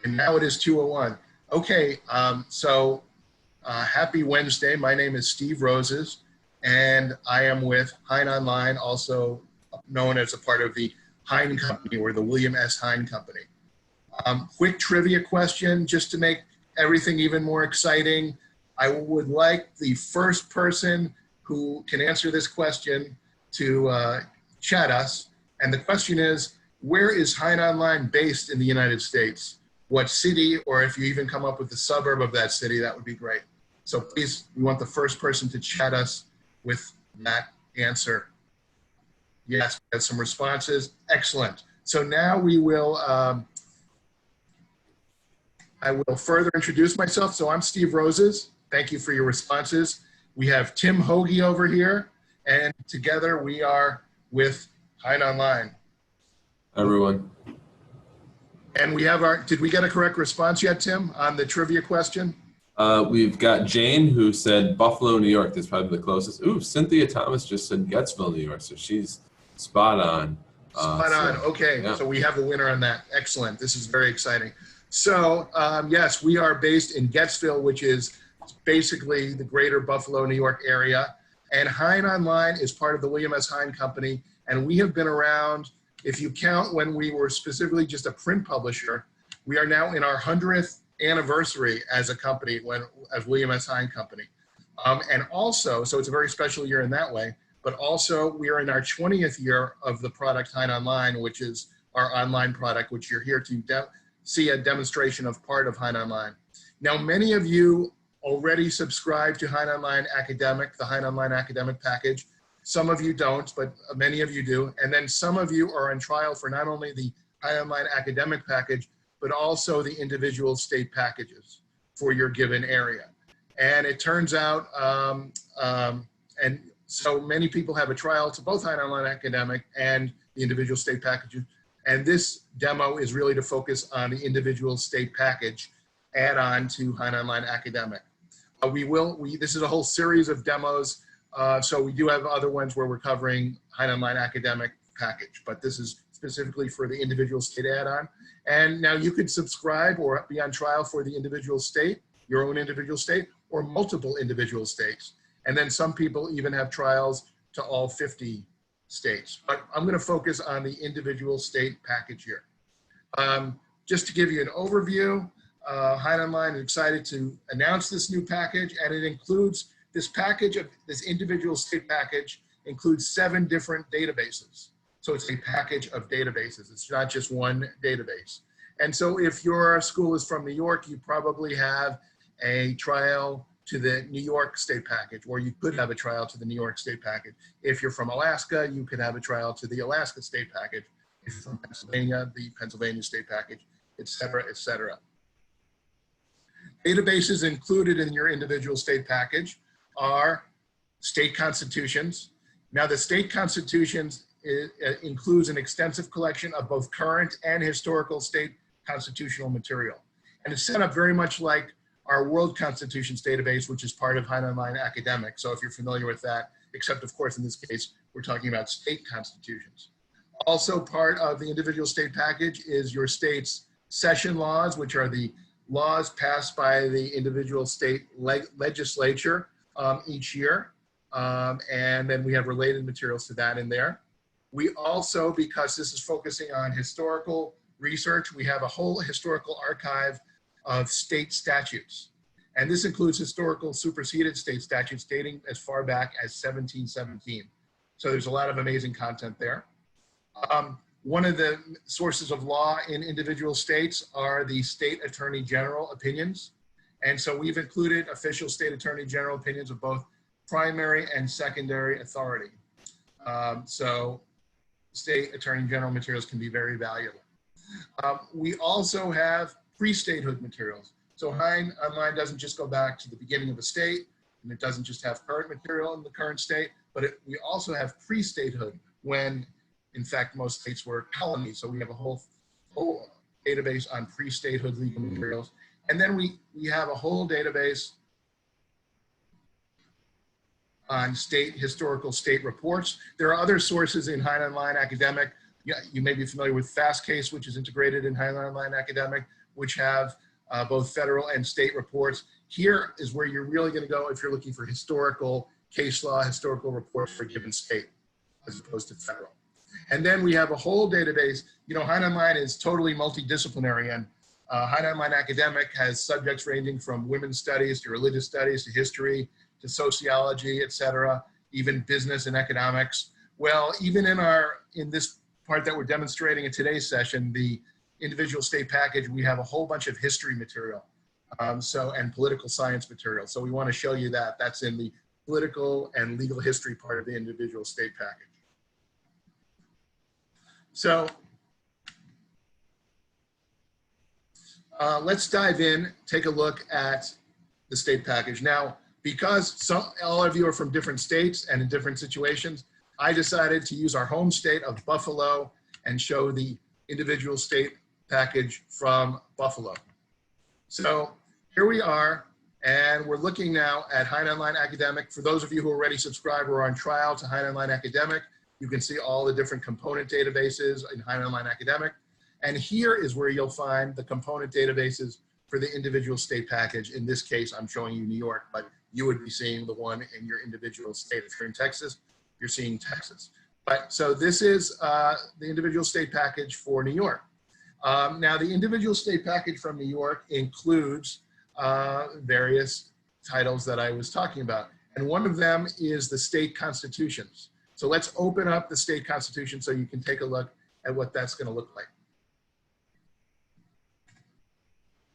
And now it is 2:01. Okay, happy Wednesday. My name is Steve Roses, and I am with HeinOnline, also known as a part of the Hein Company or the William S. Hein Company. Quick trivia question, just to make everything even more exciting. I would like the first person who can answer this question to chat us. And the question is, where is HeinOnline based in the United States? What city, or if you even come up with the suburb of that city, that would be great. So please, we want the first person to chat us with that answer. Yes, we have some responses. Excellent. So now we will, I will further introduce myself. So I'm Steve Roses. Thank you for your responses. We have Tim Hooge over here, and together we are with HeinOnline. Everyone. And we have our, did we get a correct response yet, Tim, on the trivia question? We've got Jane, who said Buffalo, New York. That's probably the closest. Ooh, Cynthia Thomas just said Gettsville, New York. So she's spot on. Spot on. Okay, yeah. So we have the winner on that. Excellent. This is very exciting. So yes, we are based in Gettsville, which is basically the greater Buffalo, New York area. And HeinOnline is part of the William S. Hein Company. And we have been around, if you count when we were specifically just a print publisher, we are now in our 100th anniversary as a company, as William S. Hein Company. And also, so it's a very special year in that way, but also we are in our 20th year of the product HeinOnline, which is our online product, which you're here to see a demonstration of part of HeinOnline. Now, many of you already subscribe to HeinOnline Academic, the HeinOnline Academic package. Some of you don't, but many of you do. And then some of you are on trial for not only the HeinOnline Academic package, but also the individual state packages for your given area. And it turns out, and so many people have a trial to both HeinOnline Academic and the individual state packages. And this demo is really to focus on the individual state package add-on to HeinOnline Academic. This is a whole series of demos. So we do have other ones where we're covering HeinOnline Academic package, but this is specifically for the individual state add-on. And now you could subscribe or be on trial for the individual state, your own individual state, or multiple individual states. And then some people even have trials to all 50 states. But I'm going to focus on the individual state package here. Just to give you an overview, HeinOnline is excited to announce this new package, and it includes this package of this individual state package includes 7 different databases. So it's a package of databases. It's not just one database. And so if your school is from New York, you probably have a trial to the New York state package, or you could have a trial to the New York state package. If you're from Alaska, you could have a trial to the Alaska state package. If you're from Pennsylvania, the Pennsylvania state package, et cetera, et cetera. Databases included in your individual state package are state constitutions. Now the state constitutions includes an extensive collection of both current and historical state constitutional material. And it's set up very much like our World Constitutions database, which is part of HeinOnline Academic. So if you're familiar with that, except of course in this case, we're talking about state constitutions. Also part of the individual state package is your state's session laws, which are the laws passed by the individual state legislature each year. And then we have related materials to that in there. We also, because this is focusing on historical research, we have a whole historical archive of state statutes. And this includes historical superseded state statutes dating as far back as 1717. So there's a lot of amazing content there. One of the sources of law in individual states are the state attorney general opinions. And so we've included official state attorney general opinions of both primary and secondary authority. So state attorney general materials can be very valuable. We also have pre-statehood materials. So HeinOnline doesn't just go back to the beginning of a state, and it doesn't just have current material in the current state, but we also have pre-statehood when, in fact, most states were colonies. So we have a whole database on pre-statehood legal materials. And then we have a whole database on historical state reports. There are other sources in HeinOnline Academic Yeah, you may be familiar with FastCase, which is integrated in HeinOnline Academic, which have both federal and state reports. Here is where you're really going to go if you're looking for historical case law, historical reports for a given state, as opposed to federal. And then we have a whole database. You know, HeinOnline is totally multidisciplinary, and HeinOnline Academic has subjects ranging from women's studies to religious studies to history to sociology, et cetera, even business and economics. Well, even in this part that we're demonstrating in today's session, the individual state package, we have a whole bunch of history material, and political science material. So we want to show you that. That's in the political and legal history part of the individual state package. So let's dive in, take a look at the state package. Now, because all of you are from different states and in different situations, I decided to use our home state of Buffalo and show the individual state package from Buffalo. So here we are, and we're looking now at HeinOnline Academic. For those of you who are already subscribed or on trial to HeinOnline Academic, you can see all the different component databases in HeinOnline Academic. And here is where you'll find the component databases for the individual state package. In this case, I'm showing you New York, but you would be seeing the one in your individual state. If you're in Texas, you're seeing Texas. But so this is the individual state package for New York. Now, the individual state package from New York includes various titles that I was talking about. And one of them is the state constitutions. So let's open up the state constitution so you can take a look at what that's going to look like.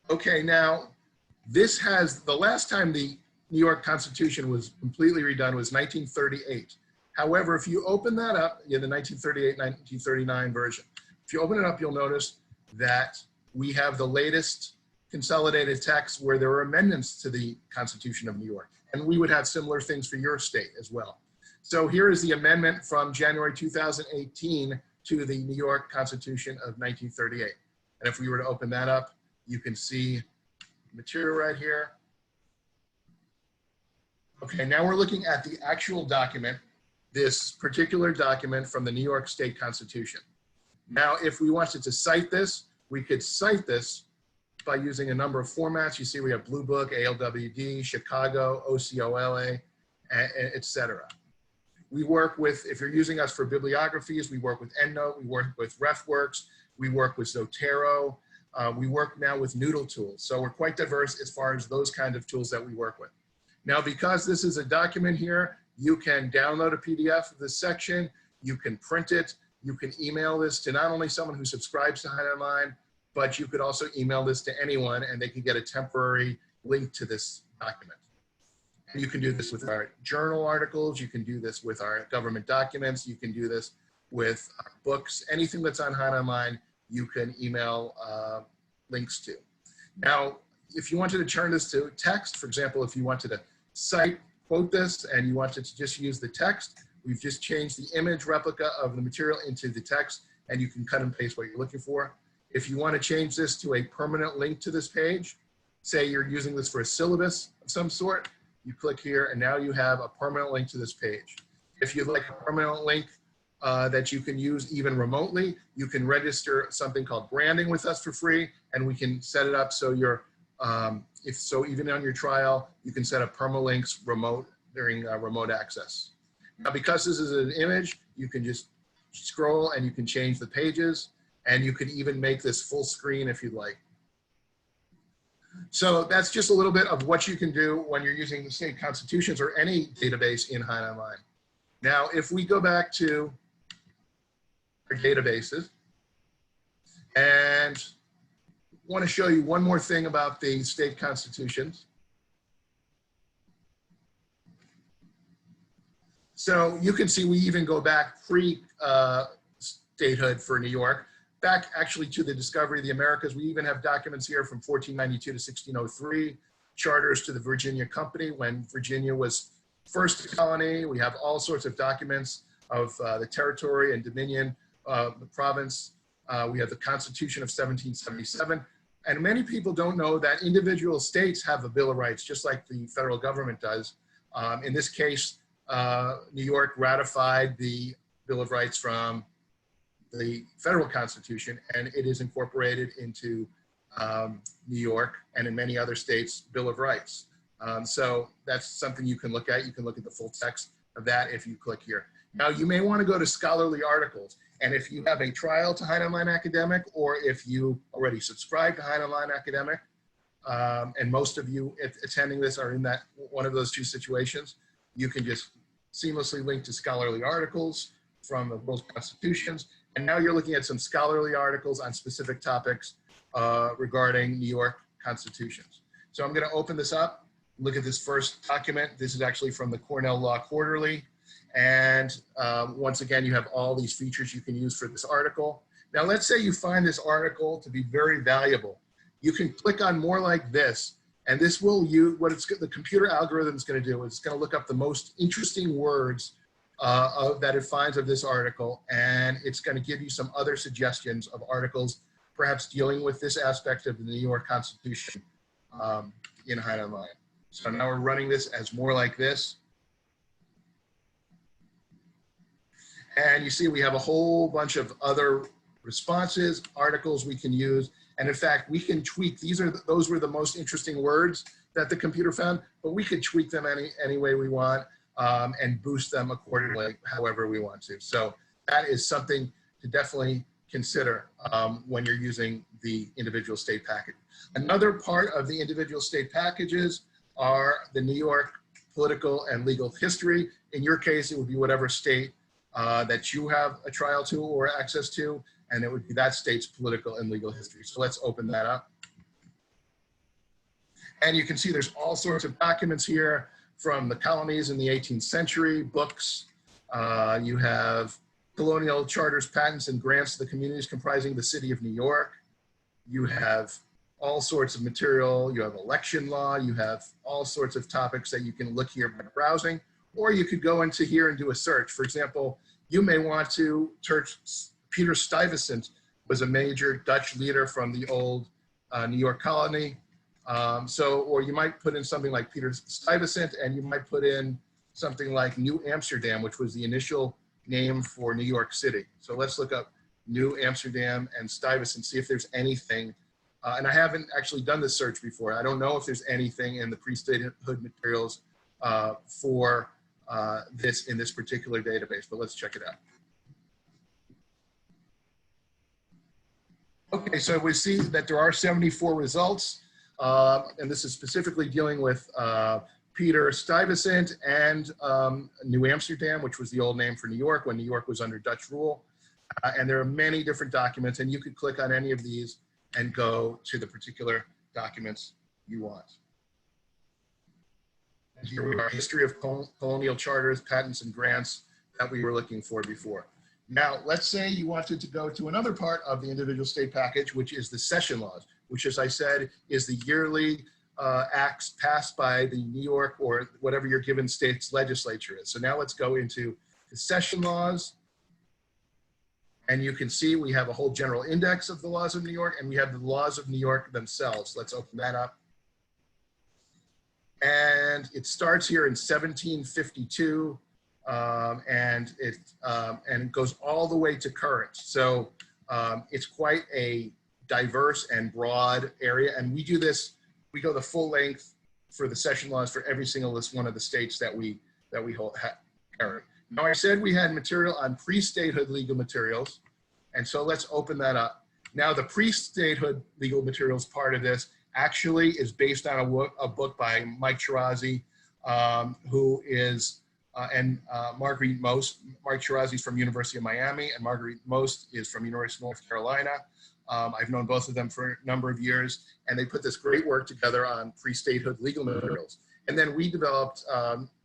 Okay, now this has, the last time the New York Constitution was completely redone was 1938. However, if you open that up, the 1938, 1939 version, if you open it up, you'll notice that we have the latest consolidated text where there are amendments to the Constitution of New York. And we would have similar things for your state as well. So here is the amendment from January 2018 to the New York Constitution of 1938. And if we were to open that up, you can see material right here. Okay, now we're looking at the actual document, this particular document from the New York State Constitution. Now, if we wanted to cite this, we could cite this by using a number of formats. You see we have Blue Book, ALWD, Chicago, OCOLA, etc. We work with, if you're using us for bibliographies, we work with EndNote, we work with RefWorks, we work with Zotero, we work now with Noodle tools. So we're quite diverse as far as those kind of tools that we work with. Now, because this is a document here, you can download a PDF of this section, you can print it, you can email this to not only someone who subscribes to HeinOnline, but you could also email this to anyone and they can get a temporary link to this document. And you can do this with our journal articles, you can do this with our government documents, you can do this with our books, anything that's on HeinOnline, you can email links to. Now, if you wanted to turn this to text, for example, if you wanted to cite, quote this, and you wanted to just use the text, we've just changed the image replica of the material into the text, and you can cut and paste what you're looking for. If you want to change this to a permanent link to this page, say you're using this for a syllabus of some sort, you click here, and now you have a permanent link to this page. If you'd like a permanent link that you can use even remotely, you can register something called branding with us for free, and we can set it up so you're, even on your trial, you can set up permalinks remote during remote access. Now, because this is an image, you can just scroll and you can change the pages, and you can even make this full screen if you'd like. So that's just a little bit of what you can do when you're using the state constitutions or any database in HeinOnline. Now, if we go back to our databases and want to show you one more thing about the state constitutions. So you can see we even go back pre-statehood for New York, back actually to the discovery of the Americas. We even have documents here from 1492 to 1603, charters to the Virginia Company when Virginia was first a colony. We have all sorts of documents of the territory and dominion of the province. We have the Constitution of 1777. And many people don't know that individual states have a Bill of Rights, just like the federal government does. In this case, New York ratified the Bill of Rights from the federal Constitution, and it is incorporated into New York and in many other states' Bill of Rights. So that's something you can look at. You can look at the full text of that if you click here. Now, you may want to go to scholarly articles. And if you have a trial to HeinOnline Academic, or if you already subscribe to HeinOnline Academic, and most of you attending this are in that one of those two situations, you can just seamlessly link to scholarly articles from the world's constitutions. And now you're looking at some scholarly articles on specific topics regarding New York constitutions. So I'm going to open this up, look at this first document. This is actually from the Cornell Law Quarterly. And once again, you have all these features you can use for this article. Now, let's say you find this article to be very valuable. You can click on more like this, and this will use what the computer algorithm is going to do is it's going to look up the most interesting words that it finds of this article, and it's going to give you some other suggestions of articles, perhaps dealing with this aspect of the New York Constitution in HeinOnline. So now we're running this as more like this. And you see we have a whole bunch of other responses, articles we can use. And in fact, we can tweak, those were the most interesting words that the computer found, but we could tweak them any way we want and boost them accordingly, however we want to. So that is something to definitely consider when you're using the individual state package. Another part of the individual state packages are the New York political and legal history. In your case, it would be whatever state that you have a trial to or access to, and it would be that state's political and legal history. So let's open that up. And you can see there's all sorts of documents here from the colonies in the 18th century, books. You have colonial charters, patents, and grants to the communities comprising the city of New York. You have all sorts of material. You have election law. You have all sorts of topics that you can look here by browsing, or you could go into here and do a search. For example, you may want to search Peter Stuyvesant was a major Dutch leader from the old New York colony. Or you might put in something like Peter Stuyvesant, and you might put in something like New Amsterdam, which was the initial name for New York City. So let's look up New Amsterdam and Stuyvesant, see if there's anything. And I haven't actually done this search before. I don't know if there's anything in the pre-statehood materials for this in this particular database, but let's check it out. Okay, so we see that there are 74 results, and this is specifically dealing with Peter Stuyvesant and New Amsterdam, which was the old name for New York when New York was under Dutch rule. And there are many different documents, and you could click on any of these and go to the particular documents you want. And here we are, history of colonial charters, patents, and grants that we were looking for before. Now, let's say you wanted to go to another part of the individual state package, which is the session laws, which, as I said, is the yearly acts passed by the New York or whatever your given state's legislature is. So now let's go into the session laws. And you can see we have a whole general index of the laws of New York, and we have the laws of New York themselves. Let's open that up. And it starts here in 1752. And it goes all the way to current. So it's quite a diverse and broad area. And we do this, we go the full length for the session laws for every single one of the states that we hold current. Now, I said we had material on pre-statehood legal materials. And so let's open that up. Now, the pre-statehood legal materials part of this actually is based on a book by Mike Shirazi, who is Marguerite Most. Mark Shirazi is from University of Miami, and Marguerite Most is from University of North Carolina. I've known both of them for a number of years, and they put this great work together on pre-statehood legal materials. And then we developed,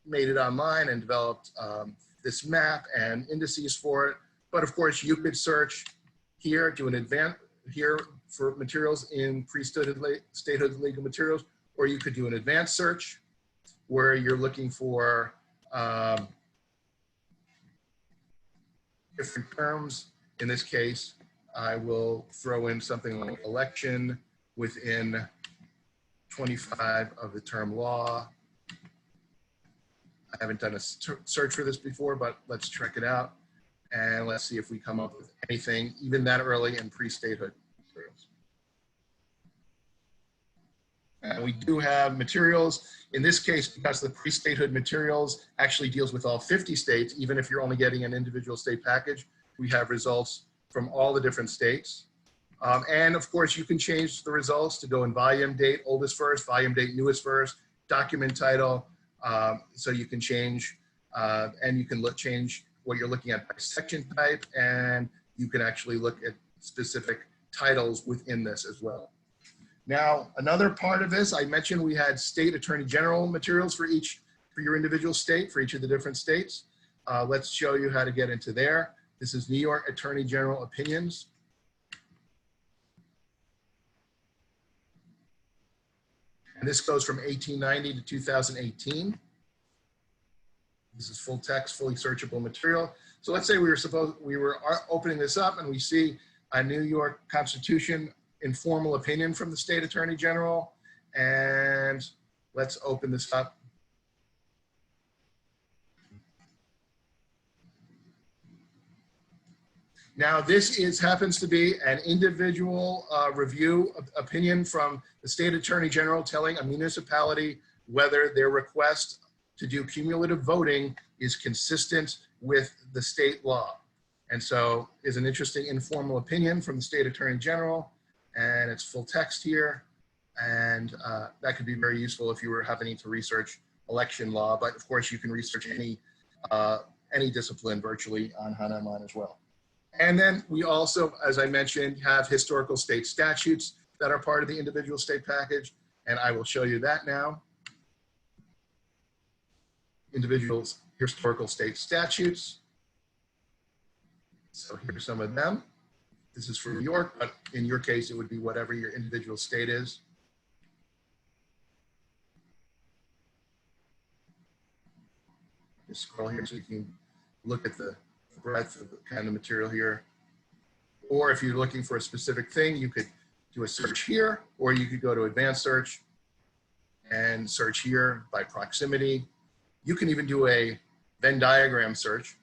made it online and developed this map and indices for it. But of course, you could search here, do an advanced here for materials in pre-statehood legal materials, or you could do an advanced search where you're looking for different terms. In this case, I will throw in something like election within 25 of the term law. I haven't done a search for this before, but let's check it out. And let's see if we come up with anything even that early in pre-statehood materials. And we do have materials. In this case, because the pre-statehood materials actually deals with all 50 states, even if you're only getting an individual state package, we have results from all the different states. And of course, you can change the results to go in volume date, oldest first, volume date, newest first, document title. So you can change, and you can change what you're looking at by section type, and you can actually look at specific titles within this as well. Now, another part of this, I mentioned we had state attorney general materials for your individual state, for each of the different states. Let's show you how to get into there. This is New York Attorney General opinions. And this goes from 1890 to 2018. This is full text, fully searchable material. So let's say we were opening this up and we see a New York Constitution informal opinion from the state attorney general. And let's open this up. Now this happens to be an individual review opinion from the state attorney general telling a municipality whether their request to do cumulative voting is consistent with the state law. And so is an interesting informal opinion from the state attorney general, and it's full text here. And that could be very useful if you were having to research election law, but of course you can research any discipline virtually on HeinOnline as well. And then we also, as I mentioned, have historical state statutes that are part of the individual state package. And I will show you that now. Individual historical state statutes. So here's some of them. This is for New York, but in your case, it would be whatever your individual state is. Just scroll here so you can look at the breadth of the kind of material here. Or if you're looking for a specific thing, you could do a search here, or you could go to advanced search and search here by proximity. You can even do a Venn diagram search.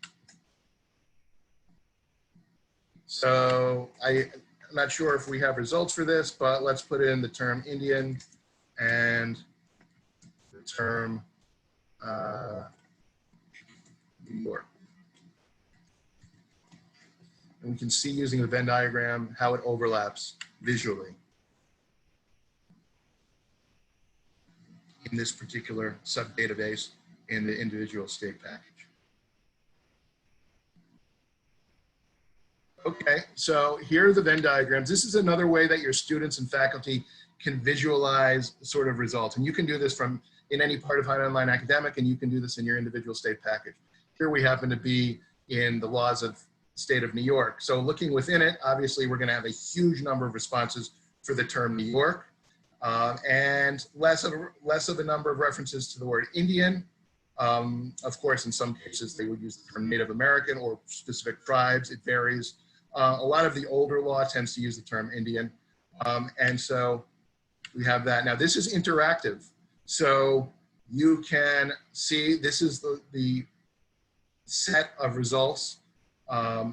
So I'm not sure if we have results for this, but let's put in the term Indian and the term New York. And we can see using the Venn diagram how it overlaps visually in this particular sub-database in the individual state package. Okay, so here are the Venn diagrams. This is another way that your students and faculty can visualize sort of results. And you can do this from in any part of HeinOnline Academic, and you can do this in your individual state package. Here we happen to be in the laws of state of New York. So looking within it, obviously we're gonna have a huge number of responses for the term New York, and less of a number of references to the word Indian. Of course, in some cases, they would use the term Native American or specific tribes. It varies. A lot of the older law tends to use the term Indian. And so we have that. Now, this is interactive. So you can see this is the set of results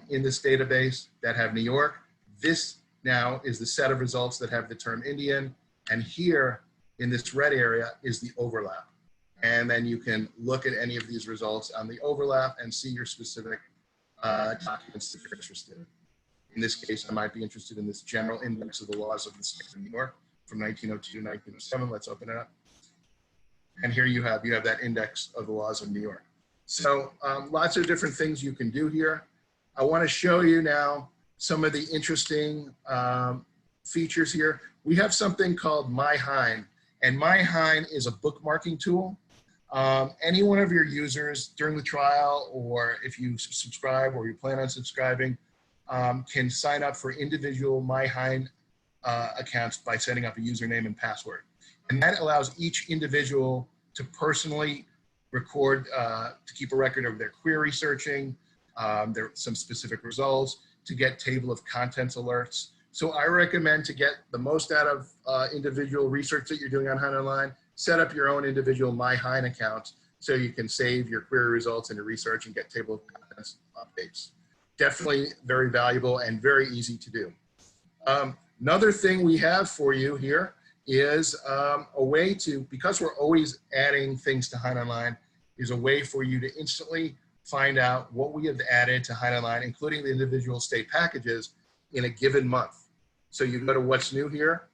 in this database that have New York. This now is the set of results that have the term Indian. And here in this red area is the overlap. And then you can look at any of these results on the overlap and see your specific documents that you're interested in. In this case, I might be interested in this general index of the laws of the state of New York from 1902 to 1907. Let's open it up. And here you have that index of the laws of New York. So lots of different things you can do here. I want to show you now some of the interesting features here. We have something called MyHein, and MyHein is a bookmarking tool. Any one of your users during the trial, or if you subscribe or you plan on subscribing, can sign up for individual MyHein accounts by setting up a username and password. And that allows each individual to personally record, to keep a record of their query searching, some specific results, to get table of contents alerts. So I recommend, to get the most out of individual research that you're doing on HeinOnline, set up your own individual MyHein account so you can save your query results and your research and get table of contents updates. definitely very valuable and very easy to do. Another thing we have for you here is a way to, because we're always adding things to HeinOnline, is a way for you to instantly find out what we have added to HeinOnline, including the individual state packages in a given month. So you go to what's new here,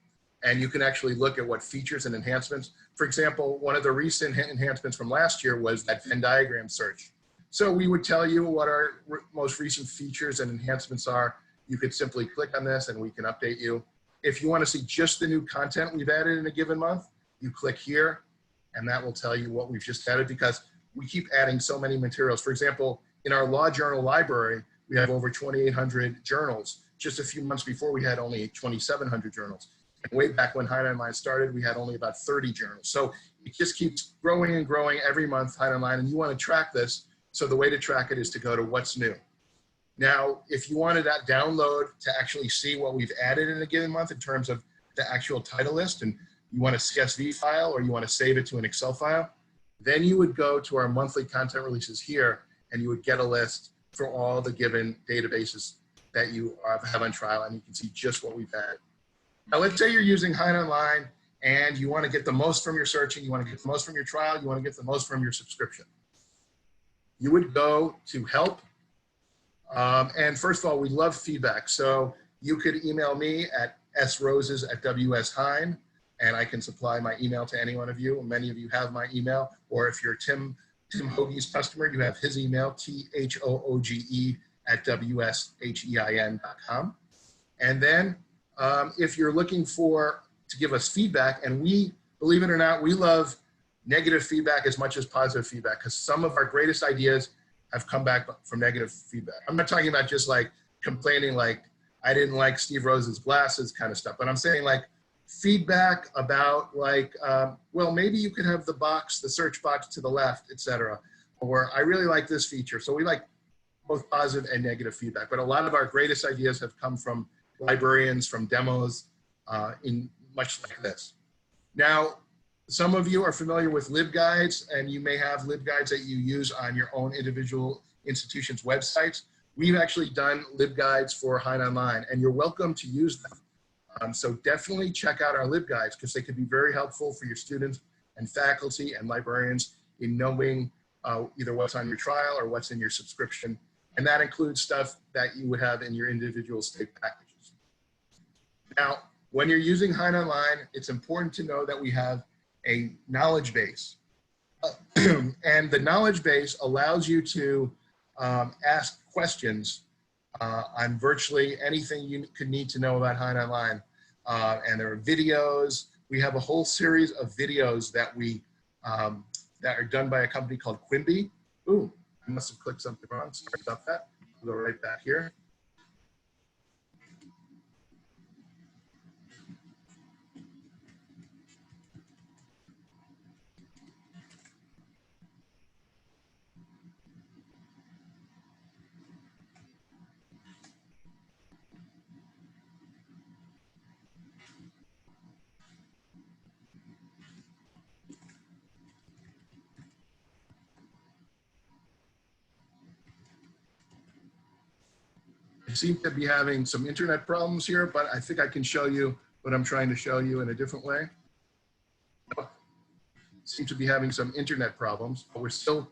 and you can actually look at what features and enhancements. For example, one of the recent enhancements from last year was that Venn diagram search. So we would tell you what our most recent features and enhancements are. You could simply click on this and we can update you. If you want to see just the new content we've added in a given month, you click here and that will tell you what we've just added, because we keep adding so many materials. For example, in our law journal library, we have over 2,800 journals. Just a few months before, we had only 2,700 journals. And way back when HeinOnline started, we had only about 30 journals. So it just keeps growing and growing every month, HeinOnline, and you want to track this. So the way to track it is to go to what's new. Now, if you wanted that download to actually see what we've added in a given month in terms of the actual title list, and you want a CSV file or you want to save it to an Excel file, then you would go to our monthly content releases here and you would get a list for all the given databases that you have on trial, and you can see just what we've added. Now, let's say you're using HeinOnline and you want to get the most from your searching, you want to get the most from your trial, you want to get the most from your subscription. You would go to help. And first of all, we love feedback. So you could email me at sroses@WSHein, and I can supply my email to any one of you. Many of you have my email, or if you're Tim Hooge's customer, you have his email, THOOGE@WSHEIN.com. And then if you're looking to give us feedback, and we, believe it or not, we love negative feedback as much as positive feedback, because some of our greatest ideas have come back from negative feedback. I'm not talking about just like complaining like, I didn't like Steve Rose's glasses kind of stuff, but I'm saying like feedback about like, well, maybe you could have the search box to the left, etc. Or I really like this feature. So we like both positive and negative feedback, but a lot of our greatest ideas have come from librarians, from demos, in much like this. Now, some of you are familiar with LibGuides, and you may have LibGuides that you use on your own individual institution's websites. We've actually done LibGuides for HeinOnline, and you're welcome to use them. So definitely check out our LibGuides, because they could be very helpful for your students and faculty and librarians in knowing either what's on your trial or what's in your subscription. And that includes stuff that you would have in your individual state packages. Now, when you're using HeinOnline, it's important to know that we have a knowledge base. And the knowledge base allows you to ask questions on virtually anything you could need to know about HeinOnline. And there are videos. We have a whole series of videos that that are done by a company called Quimby. Ooh, I must have clicked something wrong. Sorry about that. I'll go right back here. I seem to be having some internet problems here, but I think I can show you what I'm trying to show you in a different way. Seem to be having some internet problems, but we're still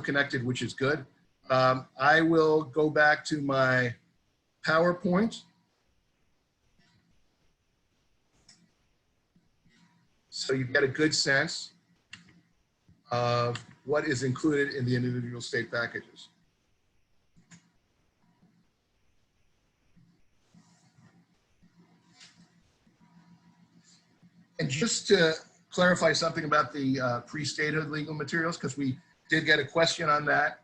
connected, which is good. I will go back to my PowerPoint. So you get a good sense of what is included in the individual state packages. And just to clarify something about the pre-statehood legal materials, because we did get a question on that.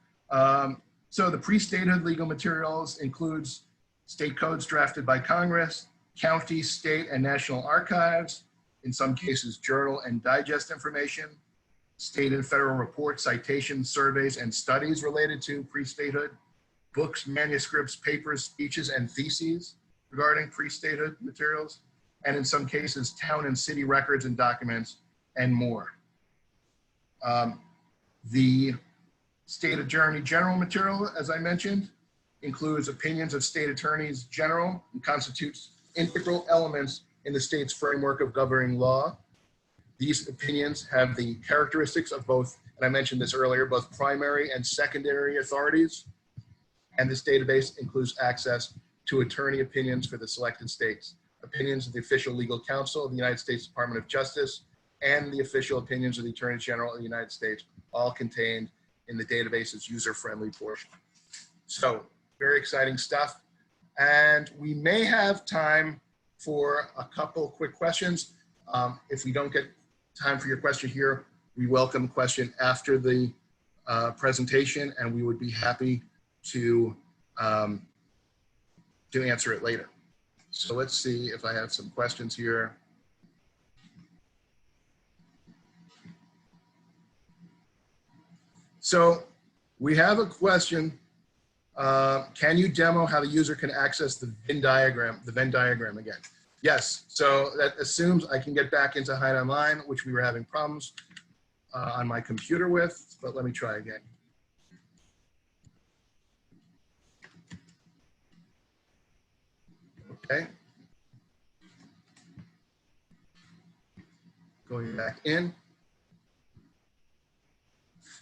So the pre-statehood legal materials includes state codes drafted by Congress, county, state, and national archives, in some cases journal and digest information, state and federal reports, citations, surveys, and studies related to pre-statehood, books, manuscripts, papers, speeches, and theses regarding pre-statehood materials, and in some cases, town and city records and documents, and more. The state attorney general material, as I mentioned, includes opinions of state attorneys general and constitutes integral elements in the state's framework of governing law. These opinions have the characteristics of both, and I mentioned this earlier, both primary and secondary authorities. And this database includes access to attorney opinions for the selected states, opinions of the official legal counsel of the United States Department of Justice, and the official opinions of the Attorney General of the United States, all contained in the database's user-friendly portion. So, very exciting stuff. And we may have time for a couple quick questions. If we don't get time for your question here, we welcome question after the presentation, and we would be happy to answer it later. So let's see if I have some questions here. So we have a question. Can you demo how the user can access the Venn diagram again? Yes, so that assumes I can get back into HeinOnline, which we were having problems on my computer with, but let me try again. Okay. Going back in.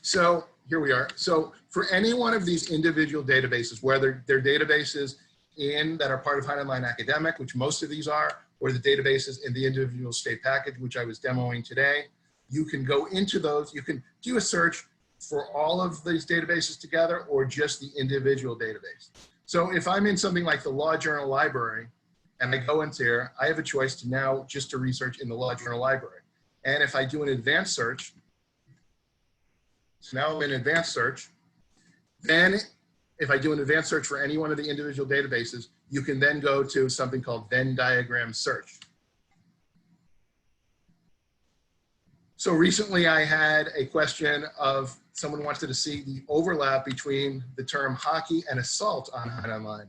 So here we are. So for any one of these individual databases, whether they're databases that are part of HeinOnline Academic, which most of these are, or the databases in the individual state package, which I was demoing today, you can go into those. You can do a search for all of these databases together or just the individual database. So if I'm in something like the Law Journal Library and I go into here, I have a choice to now just to research in the Law Journal Library. And if I do an advanced search, so now I'm in advanced search, then if I do an advanced search for any one of the individual databases, you can then go to something called Venn Diagram search. So recently I had a question of someone wanted to see the overlap between the term hockey and assault on HeinOnline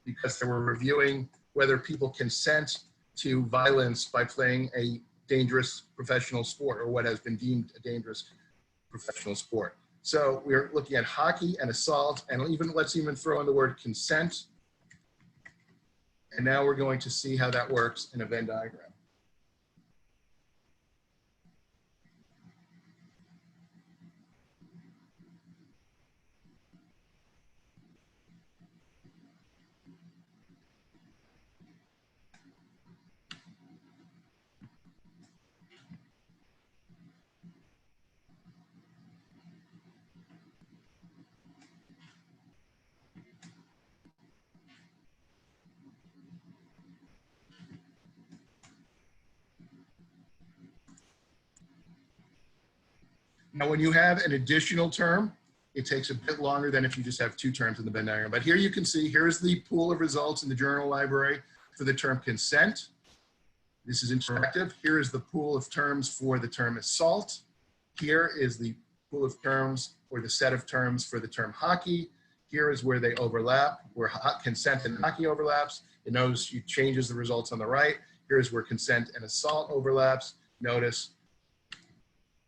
because they were reviewing whether people consent to violence by playing a dangerous professional sport or what has been deemed a dangerous professional sport. So we're looking at hockey and assault, and let's even throw in the word consent. And now we're going to see how that works in a Venn diagram. Now, when you have an additional term, it takes a bit longer than if you just have two terms in the Venn diagram. But here you can see, here's the pool of results in the journal library for the term consent. This is interactive. Here is the pool of terms for the term assault. Here is the pool of terms or the set of terms for the term hockey. Here is where they overlap, where consent and hockey overlaps. It knows it changes the results on the right. Here's where consent and assault overlaps. Notice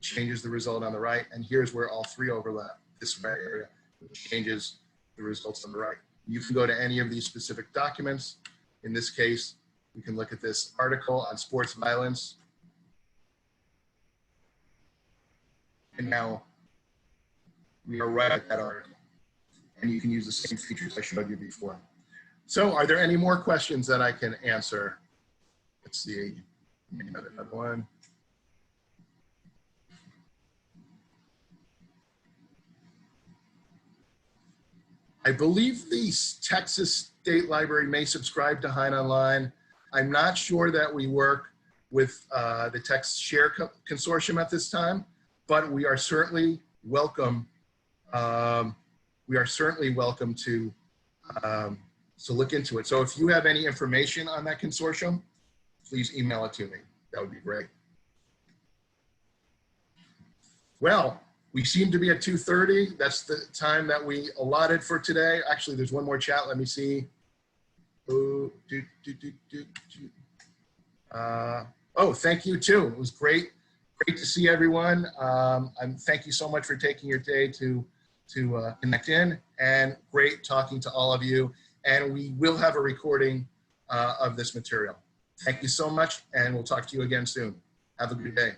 changes the result on the right, and here's where all three overlap, this area, which changes the results on the right. You can go to any of these specific documents. In this case, we can look at this article on sports violence. And now we are right at that article. And you can use the same features I showed you before. So are there any more questions that I can answer? Let's see, another one. I believe the Texas State Library may subscribe to HeinOnline. I'm not sure that we work with the Text Share Consortium at this time, but we are certainly welcome. We are certainly welcome to look into it. So if you have any information on that consortium, please email it to me. That would be great. Well, we seem to be at 2:30. That's the time that we allotted for today. Actually, there's one more chat. Let me see. Oh, thank you too. It was great to see everyone. And thank you so much for taking your day to connect in. and great talking to all of you. And we will have a recording of this material. Thank you so much, and we'll talk to you again soon. Have a good day.